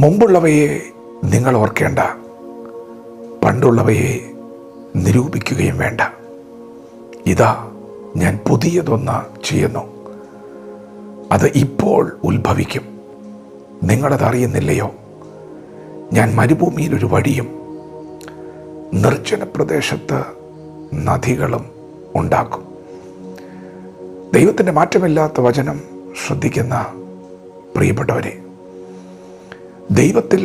മുമ്പുള്ളവയെ നിങ്ങൾ ഓർക്കേണ്ട, പണ്ടുള്ളവയെ നിരൂപിക്കുകയും വേണ്ട. ഇതാ ഞാൻ പുതിയതൊന്ന് ചെയ്യുന്നു, അത് ഇപ്പോൾ ഉത്ഭവിക്കും. നിങ്ങളതറിയുന്നില്ലയോ? ഞാൻ മരുഭൂമിയിൽ ഒരു വഴിയും നിർജ്ജന പ്രദേശത്ത് നദികളും ഉണ്ടാക്കും. ദൈവത്തിൻ്റെ മാറ്റമില്ലാത്ത വചനം ശ്രദ്ധിക്കുന്ന പ്രിയപ്പെട്ടവരെ, ദൈവത്തിൽ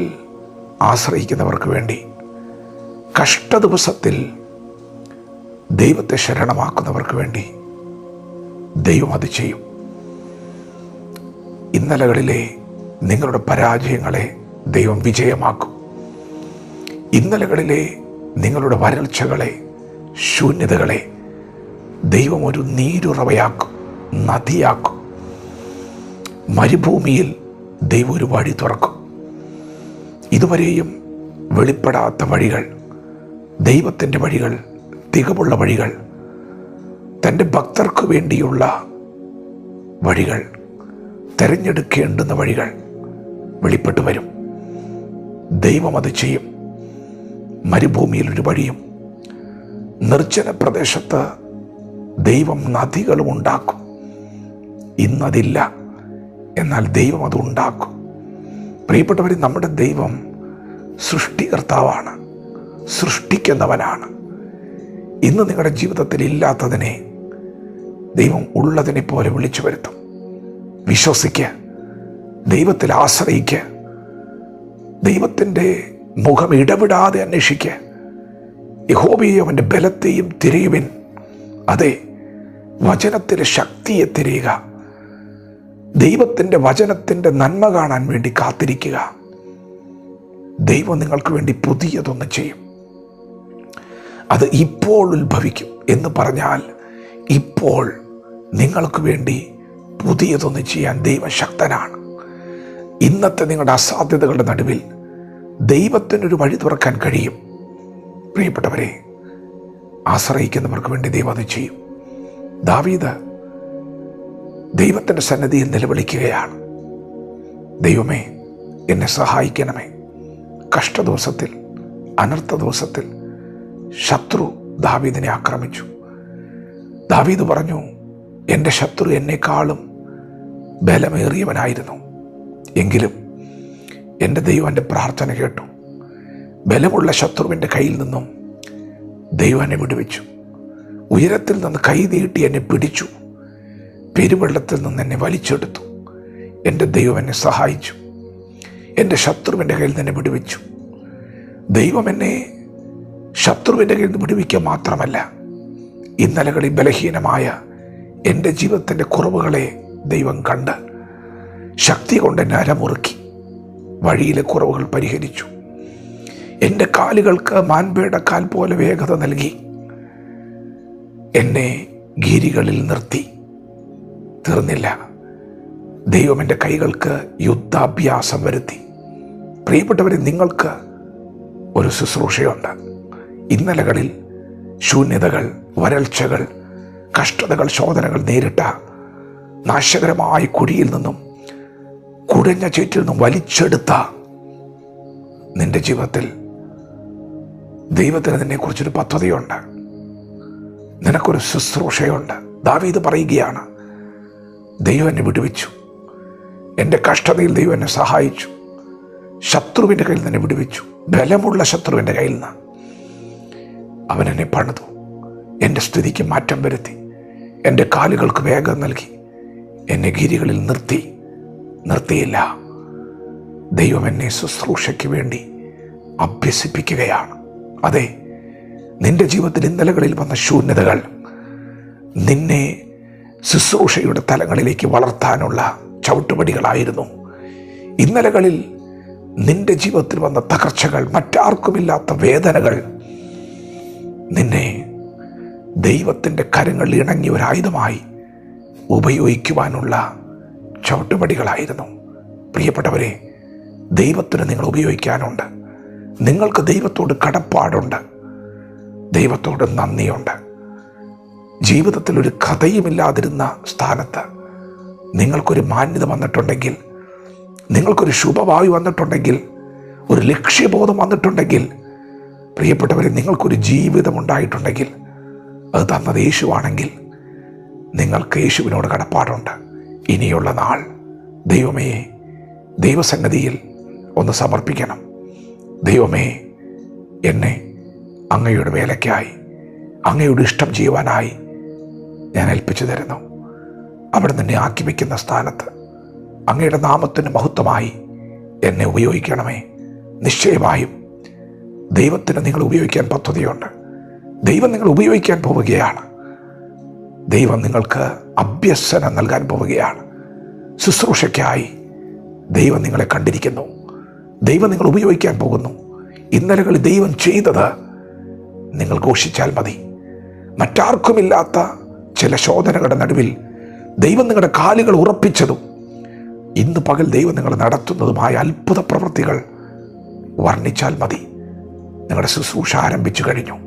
ആശ്രയിക്കുന്നവർക്ക് വേണ്ടി കഷ്ടദിവസത്തിൽ ദൈവത്തെ ശരണമാക്കുന്നവർക്ക് വേണ്ടി ദൈവം അത് ചെയ്യും. ഇന്നലകളിലെ നിങ്ങളുടെ പരാജയങ്ങളെ ദൈവം വിജയമാക്കും. ഇന്നലകളിലെ നിങ്ങളുടെ വരൾച്ചകളെ, ശൂന്യതകളെ ദൈവം ഒരു നീരുറവയാക്കും, നദിയാക്കും. മരുഭൂമിയിൽ ദൈവം ഒരു വഴി തുറക്കും. ഇതുവരെയും വെളിപ്പെടാത്ത വഴികൾ, ദൈവത്തിൻ്റെ വഴികൾ, തികവുള്ള വഴികൾ, തൻ്റെ ഭക്തർക്ക് വേണ്ടിയുള്ള വഴികൾ, തിരഞ്ഞെടുക്കേണ്ടുന്ന വഴികൾ വെളിപ്പെട്ടു വരും. ദൈവം അത് ചെയ്യും. മരുഭൂമിയിൽ ഒരു വഴിയും നിർജ്ജന പ്രദേശത്ത് ദൈവം നദികളും ഉണ്ടാക്കും. ഇന്നതില്ല, എന്നാൽ ദൈവം അത് ഉണ്ടാക്കും. പ്രിയപ്പെട്ടവർ, നമ്മുടെ ദൈവം സൃഷ്ടികർത്താവാണ്, സൃഷ്ടിക്കുന്നവനാണ്. ഇന്ന് നിങ്ങളുടെ ജീവിതത്തിൽ ഇല്ലാത്തതിനെ ദൈവം ഉള്ളതിനെ പോലെ വിളിച്ചു വരുത്തും. വിശ്വസിക്കുക, ദൈവത്തിൽ ആശ്രയിക്കുക, ദൈവത്തിൻ്റെ മുഖം ഇടപെടാതെ അന്വേഷിക്കുക. യഹോവയെ, അവൻ്റെ ബലത്തെയും തിരയുവിൻ. അതെ, വചനത്തിലെ ശക്തിയെ തിരയുക. ദൈവത്തിൻ്റെ വചനത്തിൻ്റെ നന്മ കാണാൻ വേണ്ടി കാത്തിരിക്കുക. ദൈവം നിങ്ങൾക്ക് വേണ്ടി പുതിയതൊന്ന് ചെയ്യും. അത് ഇപ്പോൾ ഉത്ഭവിക്കും എന്ന് പറഞ്ഞാൽ ഇപ്പോൾ നിങ്ങൾക്ക് വേണ്ടി പുതിയതൊന്ന് ചെയ്യാൻ ദൈവം ശക്തനാണ്. ഇന്നത്തെ നിങ്ങളുടെ അസാധ്യതകളുടെ നടുവിൽ ദൈവത്തിനൊരു വഴി തുറക്കാൻ കഴിയും. പ്രിയപ്പെട്ടവരെ, ആശ്രയിക്കുന്നവർക്ക് വേണ്ടി ദൈവം അത് ചെയ്യും. ദാവീദ് ദൈവത്തിൻ്റെ സന്നിധിയിൽ നിലവിളിക്കുകയാണ്. ദൈവമേ, എന്നെ സഹായിക്കണമേ. കഷ്ടദിവസത്തിൽ, അനർത്ഥ ദിവസത്തിൽ ശത്രു ദാവീദിനെ ആക്രമിച്ചു. ദാവീദ് പറഞ്ഞു, എൻ്റെ ശത്രു എന്നെക്കാളും ബലമേറിയവനായിരുന്നു. എങ്കിലും എൻ്റെ ദൈവം എൻ്റെ പ്രാർത്ഥന കേട്ടു. ബലമുള്ള ശത്രുവിൻ്റെ കയ്യിൽ നിന്നും ദൈവം എന്നെ വിടുവിച്ചു. ഉയരത്തിൽ നിന്ന് കൈ നീട്ടി എന്നെ പിടിച്ചു. പെരുവെള്ളത്തിൽ നിന്ന് എന്നെ വലിച്ചെടുത്തു. എൻ്റെ ദൈവം എന്നെ സഹായിച്ചു. എൻ്റെ ശത്രുവിൻ്റെ കയ്യിൽ നിന്ന് എന്നെ വിടുവിച്ചു. ദൈവം എന്നെ ശത്രുവിൻ്റെ കയ്യിൽ നിന്ന് വിടുവിക്കുക മാത്രമല്ല, ഇന്നലകളിൽ ബലഹീനമായ എൻ്റെ ജീവിതത്തിൻ്റെ കുറവുകളെ ദൈവം കണ്ട് ശക്തി കൊണ്ട് എന്നെ അരമുറുക്കി വഴിയിലെ കുറവുകൾ പരിഹരിച്ചു. എൻ്റെ കാലുകൾക്ക് മാൻപേട കാൽ പോലെ വേഗത നൽകി എന്നെ ഗിരികളിൽ നിർത്തി. തീർന്നില്ല, ദൈവം എൻ്റെ കൈകൾക്ക് യുദ്ധാഭ്യാസം വരുത്തി. പ്രിയപ്പെട്ടവരെ, നിങ്ങൾക്ക് ഒരു ശുശ്രൂഷയുണ്ട്. ഇന്നലകളിൽ ശൂന്യതകൾ, വരൾച്ചകൾ, കഷ്ടതകൾ, ശോധനകൾ നേരിട്ട നാശകരമായ കുഴിയിൽ നിന്നും, കുഴഞ്ഞ ചേറ്റിൽ നിന്നും വലിച്ചെടുത്ത നിന്റെ ജീവിതത്തിൽ ദൈവത്തിന് നിന്നെക്കുറിച്ചൊരു പദ്ധതിയുണ്ട്. നിനക്കൊരു ശുശ്രൂഷയുണ്ട്. ദാവീദ് പറയുകയാണ്, ദൈവം എന്നെ വിടുവിച്ചു. എൻ്റെ കഷ്ടതയിൽ ദൈവം എന്നെ സഹായിച്ചു. ശത്രുവിൻ്റെ കയ്യിൽ നിന്ന് വിടുവിച്ചു. ബലമുള്ള ശത്രുവിൻ്റെ കയ്യിൽ നിന്ന് അവൻ എന്നെ പണിതു. എൻ്റെ സ്ഥിതിക്ക് മാറ്റം വരുത്തി. എൻ്റെ കാലുകൾക്ക് വേഗം നൽകി. എന്നെ ഗിരികളിൽ നിർത്തിയില്ല. ദൈവം എന്നെ ശുശ്രൂഷയ്ക്ക് വേണ്ടി അഭ്യസിപ്പിക്കുകയാണ്. അതെ, നിന്റെ ജീവിതത്തിൽ ഇന്നലകളിൽ വന്ന ശൂന്യതകൾ നിന്നെ ശുശ്രൂഷയുടെ തലങ്ങളിലേക്ക് വളർത്താനുള്ള ചവിട്ടുപടികളായിരുന്നു. ഇന്നലകളിൽ നിന്റെ ജീവിതത്തിൽ വന്ന തകർച്ചകൾ, മറ്റാർക്കുമില്ലാത്ത വേദനകൾ നിന്നെ ദൈവത്തിൻ്റെ കരങ്ങളിൽ ഇണങ്ങിയ ഒരായുധമായി ഉപയോഗിക്കുവാനുള്ള ചവിട്ടുപടികളായിരുന്നു. പ്രിയപ്പെട്ടവരെ, ദൈവത്തിന് നിങ്ങൾ ഉപയോഗിക്കാനുണ്ട്. നിങ്ങൾക്ക് ദൈവത്തോട് കടപ്പാടുണ്ട്, ദൈവത്തോട് നന്ദിയുണ്ട്. ജീവിതത്തിൽ ഒരു കഥയുമില്ലാതിരുന്ന സ്ഥാനത്ത് നിങ്ങൾക്കൊരു മാന്യത വന്നിട്ടുണ്ടെങ്കിൽ നിങ്ങൾക്കൊരു ശുഭഭാവി വന്നിട്ടുണ്ടെങ്കിൽ, ഒരു ലക്ഷ്യബോധം വന്നിട്ടുണ്ടെങ്കിൽ, പ്രിയപ്പെട്ടവരെ, നിങ്ങൾക്കൊരു ജീവിതം ഉണ്ടായിട്ടുണ്ടെങ്കിൽ, അത് തന്നത് യേശുവാണെങ്കിൽ നിങ്ങൾക്ക് യേശുവിനോട് കടപ്പാടുണ്ട്. ഇനിയുള്ള നാൾ ദൈവമേ ദൈവസന്നിധിയിൽ ഒന്ന് സമർപ്പിക്കണം. ദൈവമേ, എന്നെ അങ്ങയുടെ വേലയ്ക്കായി, അങ്ങയുടെ ഇഷ്ടം ചെയ്യുവാനായി ഞാൻ ഏൽപ്പിച്ചു തരുന്നു. അവിടെ നിന്നെ ആക്കി വയ്ക്കുന്ന സ്ഥാനത്ത് അങ്ങയുടെ നാമത്തിന് മഹത്വമായി എന്നെ ഉപയോഗിക്കണമേ. നിശ്ചയമായും ദൈവത്തിന് നിങ്ങൾ ഉപയോഗിക്കാൻ പദ്ധതിയുണ്ട്. ദൈവം നിങ്ങൾ ഉപയോഗിക്കാൻ പോവുകയാണ്. ദൈവം നിങ്ങൾക്ക് അഭ്യസനം നൽകാൻ പോവുകയാണ്. ശുശ്രൂഷയ്ക്കായി ദൈവം നിങ്ങളെ കണ്ടിരിക്കുന്നു. ദൈവം നിങ്ങൾ ഉപയോഗിക്കാൻ പോകുന്നു. ഇന്നലകളിൽ ദൈവം ചെയ്തത് നിങ്ങൾ ഘോഷിച്ചാൽ മതി. മറ്റാർക്കുമില്ലാത്ത ചില ശോധനകളുടെ നടുവിൽ ദൈവം നിങ്ങളുടെ കാലുകൾ ഉറപ്പിച്ചതും ഇന്ന് പകൽ ദൈവം നിങ്ങൾ നടത്തുന്നതുമായ അത്ഭുത പ്രവൃത്തികൾ വർണ്ണിച്ചാൽ മതി. നിങ്ങളുടെ ശുശ്രൂഷ ആരംഭിച്ചു കഴിഞ്ഞു,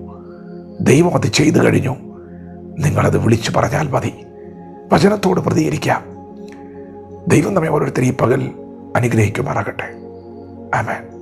ദൈവം അത് ചെയ്തു കഴിഞ്ഞു, നിങ്ങളത് വിളിച്ചു പറഞ്ഞാൽ മതി. വചനത്തോട് പ്രതികരിക്കാം. ദൈവം നമ്മെ ഓരോരുത്തരും ഈ പകൽ അനുഗ്രഹിക്കുമാറാകട്ടെ. ആമേൻ.